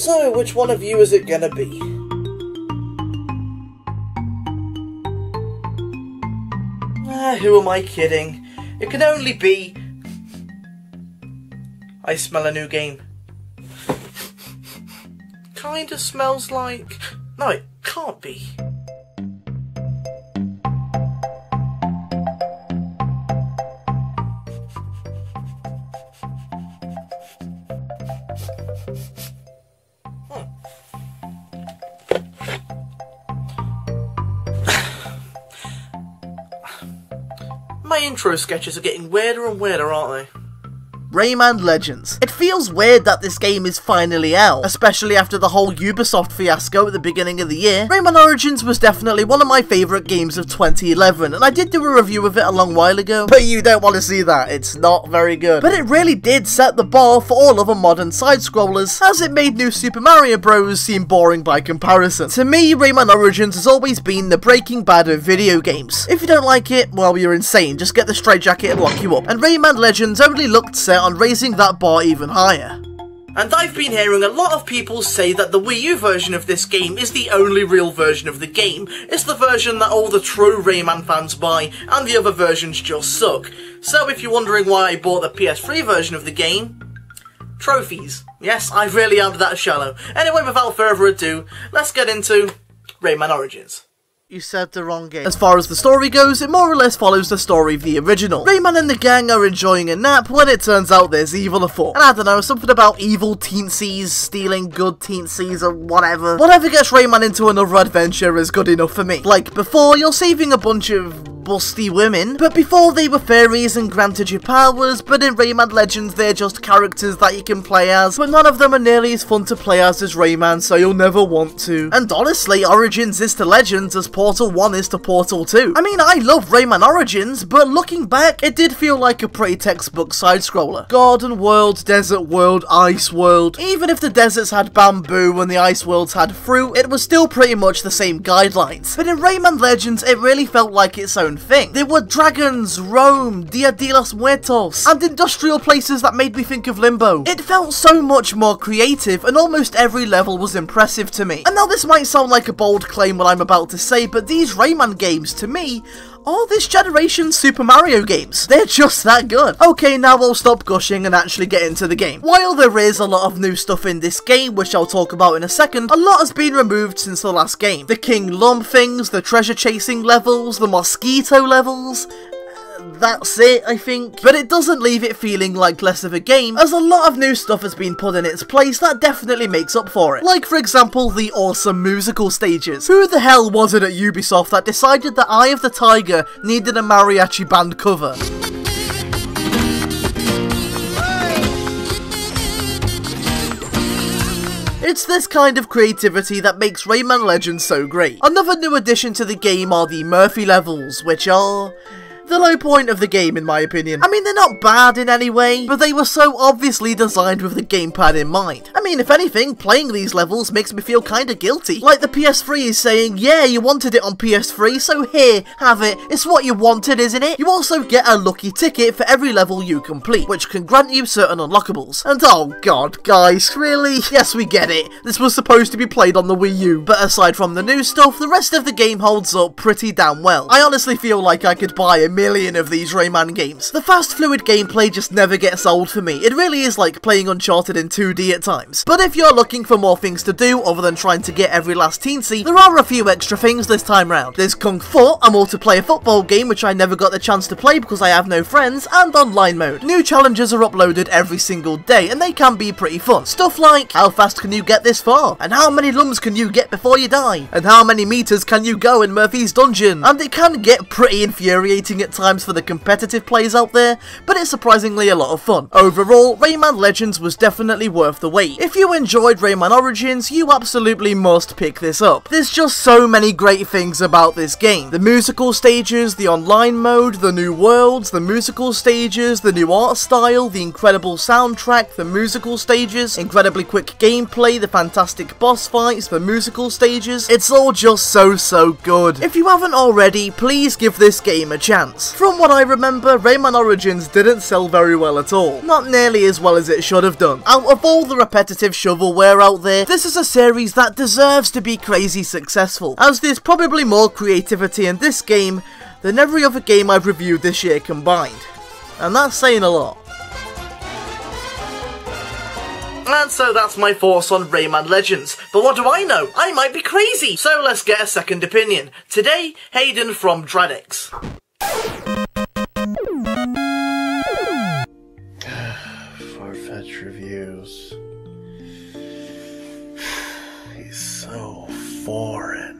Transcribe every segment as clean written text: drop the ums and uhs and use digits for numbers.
So, which one of you is it gonna be? Who am I kidding? It can only be... I smell a new game. Kinda smells like... No, it can't be. My intro sketches are getting weirder and weirder, aren't they? Rayman Legends. It feels weird that this game is finally out, especially after the whole Ubisoft fiasco at the beginning of the year. Rayman Origins was definitely one of my favourite games of 2011, and I did do a review of it a long while ago, but you don't want to see that, it's not very good. But it really did set the bar for all other modern side-scrollers, as it made New Super Mario Bros. Seem boring by comparison. To me, Rayman Origins has always been the Breaking Bad of video games. If you don't like it, well, you're insane, just get the straitjacket and lock you up. And Rayman Legends only looked set on raising that bar even higher. And I've been hearing a lot of people say that the Wii U version of this game is the only real version of the game. It's the version that all the true Rayman fans buy, and the other versions just suck. So if you're wondering why I bought the PS3 version of the game, trophies. Yes, I really am that shallow. Anyway, without further ado, let's get into Rayman Origins. You said the wrong game. As far as the story goes, it more or less follows the story of the original. Rayman and the gang are enjoying a nap when it turns out there's evil afoot. And I don't know, something about evil teensies stealing good teensies or whatever. Whatever gets Rayman into another adventure is good enough for me. Like before, you're saving a bunch of busty women, but before they were fairies and granted you powers, but in Rayman Legends they're just characters that you can play as, but none of them are nearly as fun to play as Rayman, so you'll never want to. And honestly, Origins is to Legends as Portal 1 is to Portal 2. I mean, I love Rayman Origins, but looking back, it did feel like a pretty textbook side-scroller. Garden world, desert world, ice world. Even if the deserts had bamboo and the ice worlds had fruit, it was still pretty much the same guidelines. But in Rayman Legends, it really felt like its own thing. There were dragons, Rome, Dia de los Muertos, and industrial places that made me think of Limbo. It felt so much more creative, and almost every level was impressive to me. And now this might sound like a bold claim what I'm about to say, but these Rayman games, to me, are this generation's Super Mario games. They're just that good. Okay, now we'll stop gushing and actually get into the game. While there is a lot of new stuff in this game, which I'll talk about in a second, a lot has been removed since the last game. The King Lump things, the treasure chasing levels, the mosquito levels. That's it, I think. But it doesn't leave it feeling like less of a game, as a lot of new stuff has been put in its place that definitely makes up for it. Like, for example, the awesome musical stages. Who the hell was it at Ubisoft that decided that Eye of the Tiger needed a mariachi band cover? It's this kind of creativity that makes Rayman Legends so great. Another new addition to the game are the Murphy levels, which are the low point of the game in my opinion. I mean, they're not bad in any way, but they were so obviously designed with the gamepad in mind. I mean, if anything, playing these levels makes me feel kinda guilty. Like the PS3 is saying, yeah, you wanted it on PS3, so here, have it, it's what you wanted, isn't it? You also get a lucky ticket for every level you complete, which can grant you certain unlockables. And oh god, guys, really? Yes, we get it. This was supposed to be played on the Wii U, but aside from the new stuff, the rest of the game holds up pretty damn well. I honestly feel like I could buy a million of these Rayman games. The fast fluid gameplay just never gets old for me. It really is like playing Uncharted in 2D at times. But if you're looking for more things to do other than trying to get every last teensy, there are a few extra things this time round. There's Kung Fu, a multiplayer football game which I never got the chance to play because I have no friends, and online mode. New challenges are uploaded every single day and they can be pretty fun. Stuff like, how fast can you get this far? And how many lumps can you get before you die? And how many meters can you go in Murphy's dungeon? And it can get pretty infuriating at times for the competitive players out there, but it's surprisingly a lot of fun. Overall, Rayman Legends was definitely worth the wait. If you enjoyed Rayman Origins, you absolutely must pick this up. There's just so many great things about this game. The musical stages, the online mode, the new worlds, the musical stages, the new art style, the incredible soundtrack, the musical stages, incredibly quick gameplay, the fantastic boss fights, the musical stages. It's all just so good. If you haven't already, please give this game a chance. performance. From what I remember, Rayman Origins didn't sell very well at all. Not nearly as well as it should have done. Out of all the repetitive shovelware out there, this is a series that deserves to be crazy successful, as there's probably more creativity in this game than every other game I've reviewed this year combined. And that's saying a lot. And so that's my thoughts on Rayman Legends. But what do I know? I might be crazy! So let's get a second opinion. Today, Hayden from Jradgex. Farfetched Reviews. He's so foreign.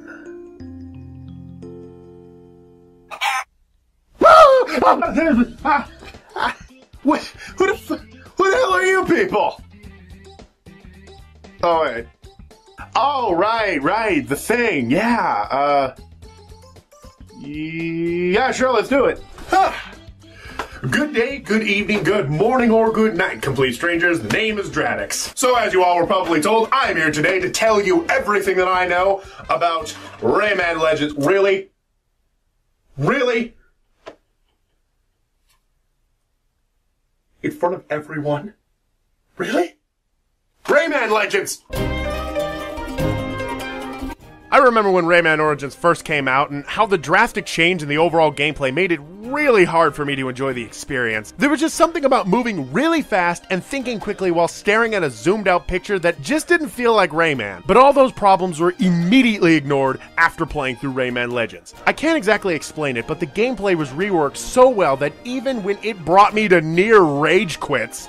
What? Who the hell are you people? Oh, wait. Oh, right, the thing, yeah, yeah, sure, let's do it. Good day, good evening, good morning, or good night, complete strangers. The name is Jradgex. So as you all were probably told, I'm here today to tell you everything that I know about Rayman Legends. Really? Really? In front of everyone? Really? Rayman Legends! I remember when Rayman Origins first came out and how the drastic change in the overall gameplay made it really hard for me to enjoy the experience. There was just something about moving really fast and thinking quickly while staring at a zoomed out picture that just didn't feel like Rayman. But all those problems were immediately ignored after playing through Rayman Legends. I can't exactly explain it, but the gameplay was reworked so well that even when it brought me to near rage quits,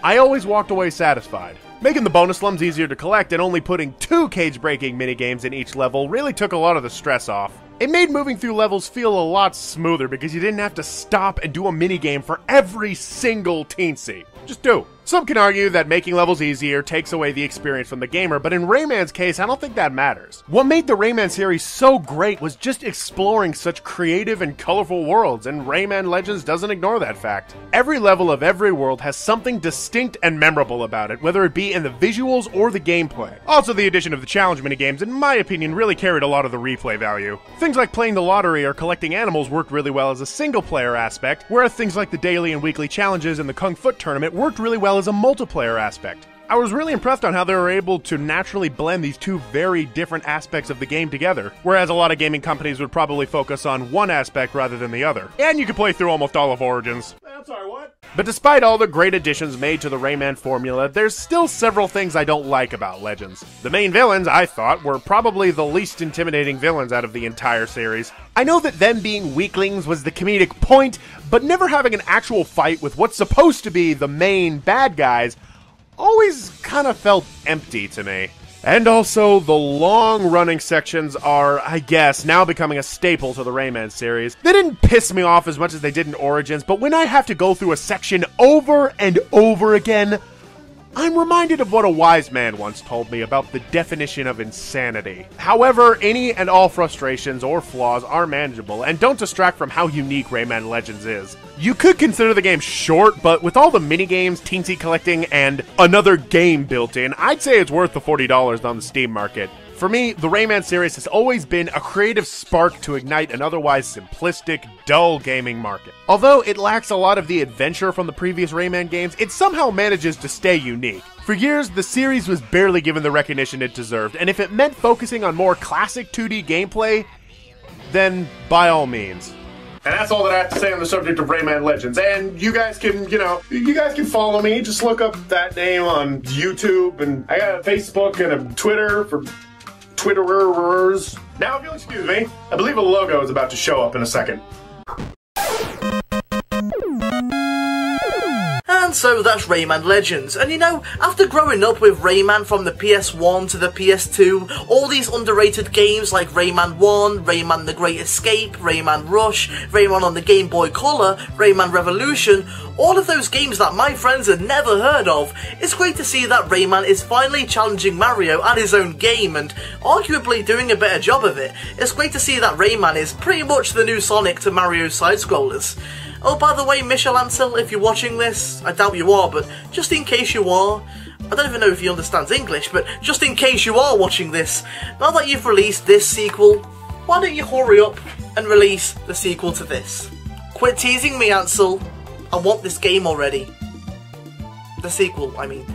I always walked away satisfied. Making the bonus slums easier to collect and only putting 2 cage-breaking minigames in each level really took a lot of the stress off. It made moving through levels feel a lot smoother because you didn't have to stop and do a minigame for every single teensy. Just do. Some can argue that making levels easier takes away the experience from the gamer, but in Rayman's case, I don't think that matters. What made the Rayman series so great was just exploring such creative and colorful worlds, and Rayman Legends doesn't ignore that fact. Every level of every world has something distinct and memorable about it, whether it be in the visuals or the gameplay. Also, the addition of the challenge minigames, in my opinion, really carried a lot of the replay value. Things like playing the lottery or collecting animals worked really well as a single-player aspect, whereas things like the daily and weekly challenges and the Kung Fu tournament worked really well as a multiplayer aspect. I was really impressed on how they were able to naturally blend these two very different aspects of the game together, whereas a lot of gaming companies would probably focus on one aspect rather than the other. And you could play through almost all of Origins. I'm sorry, what? But despite all the great additions made to the Rayman formula, there's still several things I don't like about Legends. The main villains, I thought, were probably the least intimidating villains out of the entire series. I know that them being weaklings was the comedic point, but never having an actual fight with what's supposed to be the main bad guys always kind of felt empty to me. And also, the long-running sections are, I guess, now becoming a staple to the Rayman series. They didn't piss me off as much as they did in Origins, but when I have to go through a section over and over again, I'm reminded of what a wise man once told me about the definition of insanity. However, any and all frustrations or flaws are manageable and don't distract from how unique Rayman Legends is. You could consider the game short, but with all the minigames, teensy collecting, and another game built in, I'd say it's worth the $40 on the Steam market. For me, the Rayman series has always been a creative spark to ignite an otherwise simplistic, dull gaming market. Although it lacks a lot of the adventure from the previous Rayman games, it somehow manages to stay unique. For years, the series was barely given the recognition it deserved, and if it meant focusing on more classic 2D gameplay, then by all means. And that's all that I have to say on the subject of Rayman Legends. And you guys can, you guys can follow me. Just look up that name on YouTube, and I got a Facebook and a Twitter for Twitterers. Now, if you'll excuse me, I believe a logo is about to show up in a second. And so that's Rayman Legends, and you know, after growing up with Rayman from the PS1 to the PS2, all these underrated games like Rayman 1, Rayman The Great Escape, Rayman Rush, Rayman on the Game Boy Color, Rayman Revolution, all of those games that my friends had never heard of, it's great to see that Rayman is finally challenging Mario at his own game and arguably doing a better job of it. It's great to see that Rayman is pretty much the new Sonic to Mario's side-scrollers. Oh, by the way, Michel Ansel, if you're watching this, I doubt you are, but just in case you are, I don't even know if he understands English, but just in case you are watching this, now that you've released this sequel, why don't you hurry up and release the sequel to this? Quit teasing me, Ansel. I want this game already. The sequel, I mean.